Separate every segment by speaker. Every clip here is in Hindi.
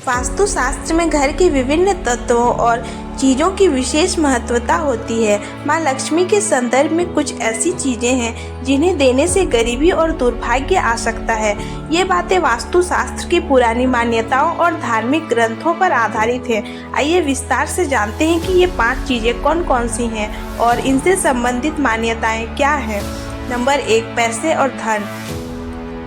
Speaker 1: वास्तुशास्त्र में घर के विभिन्न तत्वों और चीज़ों की विशेष महत्वता होती है। माँ लक्ष्मी के संदर्भ में कुछ ऐसी चीज़ें हैं जिन्हें देने से गरीबी और दुर्भाग्य आ सकता है। ये बातें वास्तुशास्त्र की पुरानी मान्यताओं और धार्मिक ग्रंथों पर आधारित है। आइए विस्तार से जानते हैं कि ये 5 चीज़ें कौन कौन सी हैं और इनसे संबंधित मान्यताएं क्या हैं। नंबर 1, पैसे और धन।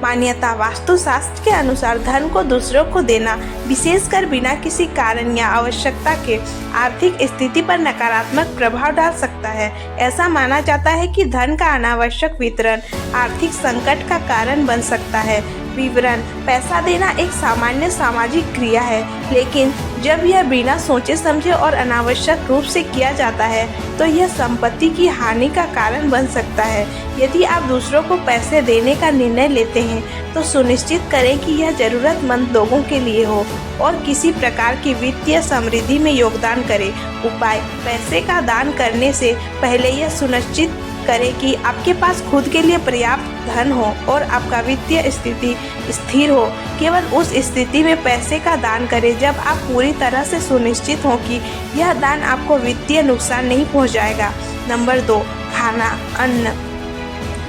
Speaker 1: मान्यता वास्तुशास्त्र के अनुसार धन को दूसरों को देना, विशेषकर बिना किसी कारण या आवश्यकता के, आर्थिक स्थिति पर नकारात्मक प्रभाव डाल सकता है। ऐसा माना जाता है कि धन का अनावश्यक वितरण आर्थिक संकट का कारण बन सकता है। विवरण: पैसा देना एक सामान्य सामाजिक क्रिया है, लेकिन जब यह बिना सोचे समझे और अनावश्यक रूप से किया जाता है तो यह संपत्ति की हानि का कारण बन सकता है। यदि आप दूसरों को पैसे देने का निर्णय लेते हैं तो सुनिश्चित करें कि यह जरूरतमंद लोगों के लिए हो और किसी प्रकार की वित्तीय समृद्धि में योगदान करे। उपाय: पैसे का दान करने से पहले यह सुनिश्चित करें कि आपके पास खुद के लिए पर्याप्त धन हो और आपका वित्तीय स्थिति स्थिर हो। केवल उस स्थिति में पैसे का दान करें जब आप पूरी तरह से सुनिश्चित हों कि यह दान आपको वित्तीय नुकसान नहीं पहुंचाएगा। नंबर 2, खाना, अन्न।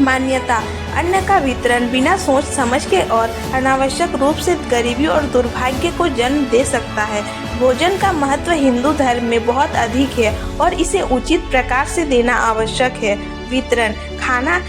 Speaker 1: मान्यता: अन्न का वितरण बिना सोच समझ के और अनावश्यक रूप से गरीबी और दुर्भाग्य को जन्म दे सकता है। भोजन का महत्व हिंदू धर्म में बहुत अधिक है और इसे उचित प्रकार से देना आवश्यक है। वितरण: खाना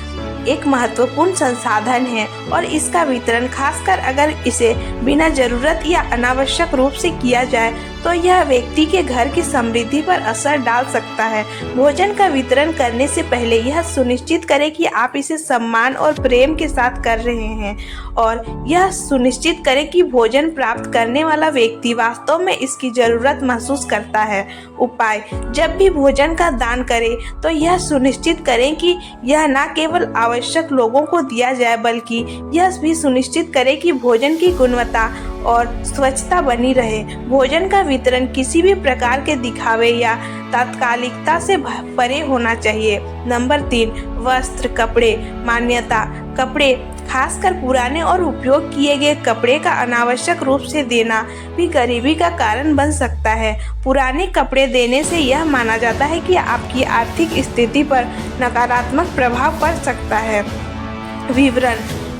Speaker 1: एक महत्वपूर्ण संसाधन है और इसका वितरण, खासकर अगर इसे बिना जरूरत या अनावश्यक रूप से किया जाए तो यह व्यक्ति के घर की समृद्धि पर असर डाल सकता है। भोजन का वितरण करने से पहले यह सुनिश्चित करें कि आप इसे सम्मान और प्रेम के साथ कर रहे हैं और यह सुनिश्चित करें कि भोजन प्राप्त करने वाला व्यक्ति वास्तव में इसकी जरूरत महसूस करता है। उपाय: जब भी भोजन का दान करें तो यह सुनिश्चित करें कि यह न केवल आवश्यक लोगों को दिया जाए बल्कि यह भी सुनिश्चित करें कि भोजन की गुणवत्ता और स्वच्छता बनी रहे। भोजन का वितरण किसी भी प्रकार के दिखावे या तात्कालिकता से परे होना चाहिए। नंबर 3, वस्त्र, कपड़े। मान्यता: कपड़े, खासकर पुराने और उपयोग किए गए कपड़े का अनावश्यक रूप से देना भी गरीबी का कारण बन सकता है। पुराने कपड़े देने से यह माना जाता है कि आपकी आर्थिक स्थिति पर नकारात्मक प्रभाव पड़ सकता है। विवरण: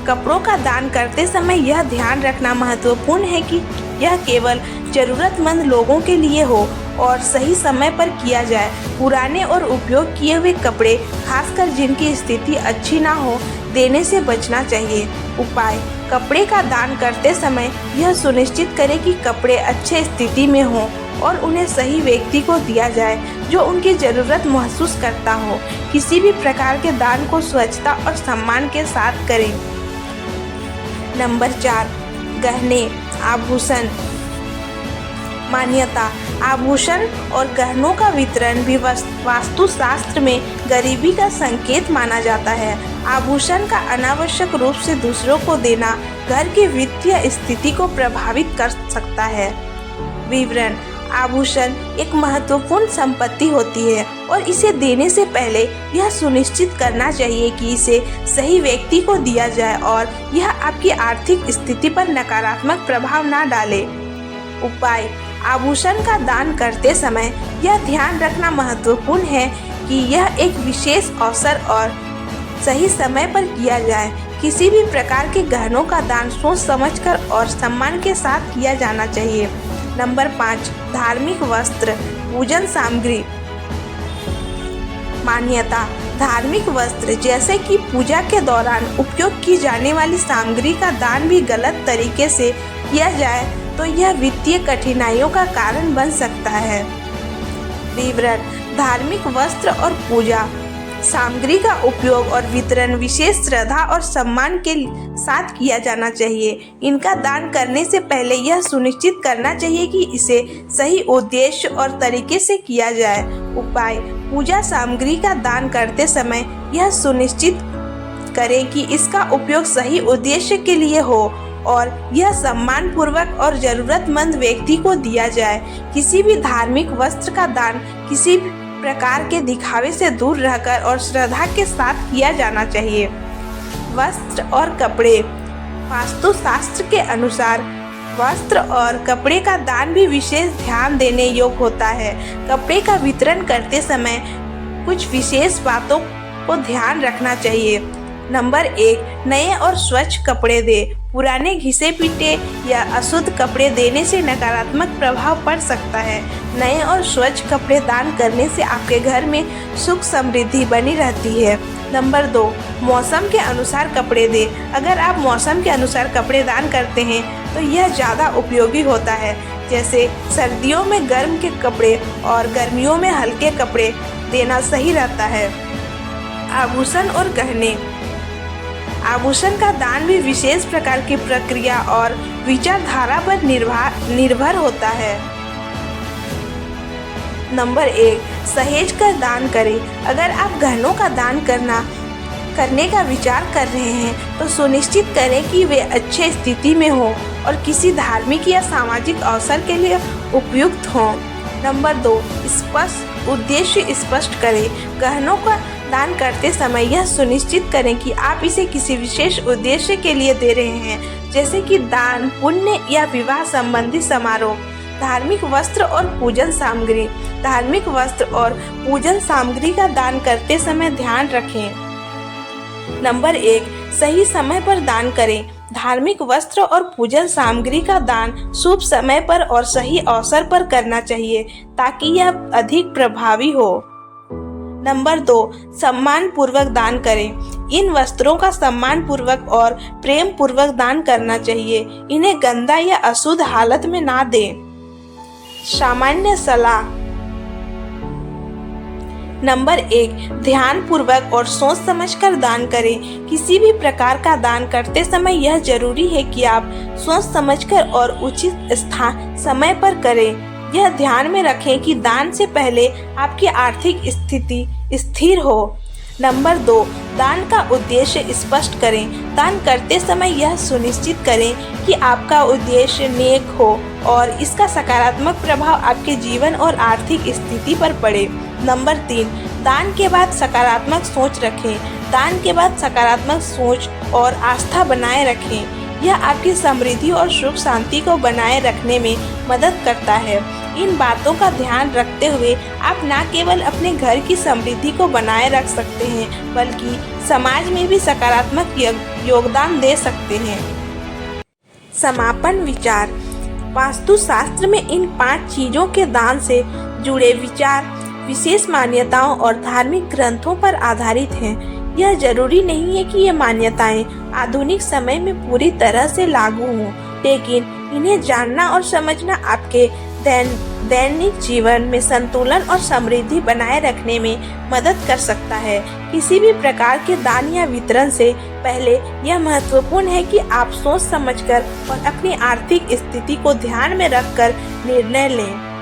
Speaker 1: कपड़ों का दान करते समय यह ध्यान रखना महत्वपूर्ण है कि यह केवल जरूरतमंद लोगों के लिए हो और सही समय पर किया जाए। पुराने और उपयोग किए हुए कपड़े, खासकर जिनकी स्थिति अच्छी ना हो, देने से बचना चाहिए। उपाय: कपड़े का दान करते समय यह सुनिश्चित करें कि कपड़े अच्छे स्थिति में हों और उन्हें सही व्यक्ति को दिया जाए जो उनकी ज़रूरत महसूस करता हो। किसी भी प्रकार के दान को स्वच्छता और सम्मान के साथ करें। नंबर 4, गहने, आभूषण। मान्यता: आभूषण और गहनों का वितरण भी वास्तुशास्त्र में गरीबी का संकेत माना जाता है। आभूषण का अनावश्यक रूप से दूसरों को देना घर की वित्तीय स्थिति को प्रभावित कर सकता है। विवरण: आभूषण एक महत्वपूर्ण संपत्ति होती है और इसे देने से पहले यह सुनिश्चित करना चाहिए कि इसे सही व्यक्ति को दिया जाए और यह आपकी आर्थिक स्थिति पर नकारात्मक प्रभाव न डाले। उपाय: आभूषण का दान करते समय यह ध्यान रखना महत्वपूर्ण है कि यह एक विशेष अवसर और सही समय पर किया जाए। किसी भी प्रकार के गहनों का दान सोच समझकर और सम्मान के साथ किया जाना चाहिए। नंबर 5, धार्मिक वस्त्र, पूजन सामग्री। मान्यता: धार्मिक वस्त्र जैसे कि पूजा के दौरान उपयोग की जाने वाली सामग्री का दान भी गलत तरीके से किया जाए तो यह वित्तीय कठिनाइयों का कारण बन सकता है। विवरण: धार्मिक वस्त्र और पूजा सामग्री का उपयोग और वितरण विशेष श्रद्धा और सम्मान के साथ किया जाना चाहिए। इनका दान करने से पहले यह सुनिश्चित करना चाहिए कि इसे सही उद्देश्य और तरीके से किया जाए। उपाय: पूजा सामग्री का दान करते समय यह सुनिश्चित करें कि इसका उपयोग सही उद्देश्य के लिए हो और यह सम्मान पूर्वक और जरूरतमंद व्यक्ति को दिया जाए। किसी भी धार्मिक वस्त्र का दान किसी प्रकार के दिखावे से दूर रहकर और श्रद्धा के साथ किया जाना चाहिए। वस्त्र और कपड़े। वास्तुशास्त्र के अनुसार वस्त्र और कपड़े का दान भी विशेष ध्यान देने योग्य होता है। कपड़े का वितरण करते समय कुछ विशेष बातों को ध्यान रखना चाहिए। नंबर 1, नए और स्वच्छ कपड़े दे। पुराने घिसे पीटे या अशुद्ध कपड़े देने से नकारात्मक प्रभाव पड़ सकता है। नए और स्वच्छ कपड़े दान करने से आपके घर में सुख समृद्धि बनी रहती है। नंबर 2, मौसम के अनुसार कपड़े दे। अगर आप मौसम के अनुसार कपड़े दान करते हैं तो यह ज़्यादा उपयोगी होता है। जैसे सर्दियों में गर्म के कपड़े और गर्मियों में हल्के कपड़े देना सही रहता है। आभूषण और गहने। आभूषण का दान भी विशेष प्रकार की प्रक्रिया और विचारधारा पर निर्भर होता है। नंबर 1, सहेज कर दान करें। अगर आप गहनों का दान करने का विचार कर रहे हैं तो सुनिश्चित करें कि वे अच्छे स्थिति में हों और किसी धार्मिक या सामाजिक अवसर के लिए उपयुक्त हों। नंबर 2, स्पष्ट उद्देश्य स्पष्ट करें। गहनों का दान करते समय यह सुनिश्चित करें कि आप इसे किसी विशेष उद्देश्य के लिए दे रहे हैं, जैसे कि दान, पुण्य या विवाह संबंधी समारोह। धार्मिक वस्त्र और पूजन सामग्री। धार्मिक वस्त्र और पूजन सामग्री का दान करते समय ध्यान रखें। नंबर 1, सही समय पर दान करें। धार्मिक वस्त्र और पूजन सामग्री का दान शुभ समय पर और सही अवसर पर करना चाहिए ताकि यह अधिक प्रभावी हो। नंबर 2, सम्मान पूर्वक दान करें। इन वस्त्रों का सम्मान पूर्वक और प्रेम पूर्वक दान करना चाहिए। इन्हें गंदा या अशुद्ध हालत में ना दें। सामान्य सलाह। नंबर 1, ध्यान पूर्वक और सोच समझकर दान करें। किसी भी प्रकार का दान करते समय यह जरूरी है कि आप सोच समझकर और उचित स्थान समय पर करें। यह ध्यान में रखें कि दान से पहले आपकी आर्थिक स्थिति स्थिर हो। नंबर 2, दान का उद्देश्य स्पष्ट करें। दान करते समय यह सुनिश्चित करें कि आपका उद्देश्य नेक हो और इसका सकारात्मक प्रभाव आपके जीवन और आर्थिक स्थिति पर पड़े। नंबर 3, दान के बाद सकारात्मक सोच रखें। दान के बाद सकारात्मक सोच और आस्था बनाए रखें। यह आपकी समृद्धि और सुख शांति को बनाए रखने में मदद करता है। इन बातों का ध्यान रखते हुए आप न केवल अपने घर की समृद्धि को बनाए रख सकते हैं बल्कि समाज में भी सकारात्मक योगदान दे सकते हैं। समापन विचार। वास्तुशास्त्र में इन 5 चीजों के दान से जुड़े विचार विशेष मान्यताओं और धार्मिक ग्रंथों पर आधारित हैं। यह जरूरी नहीं है कि ये मान्यताएं आधुनिक समय में पूरी तरह से लागू हों, लेकिन इन्हें जानना और समझना आपके दैनिक जीवन में संतुलन और समृद्धि बनाए रखने में मदद कर सकता है। किसी भी प्रकार के दान या वितरण से पहले यह महत्वपूर्ण है कि आप सोच समझकर और अपनी आर्थिक स्थिति को ध्यान में रखकर निर्णय लें।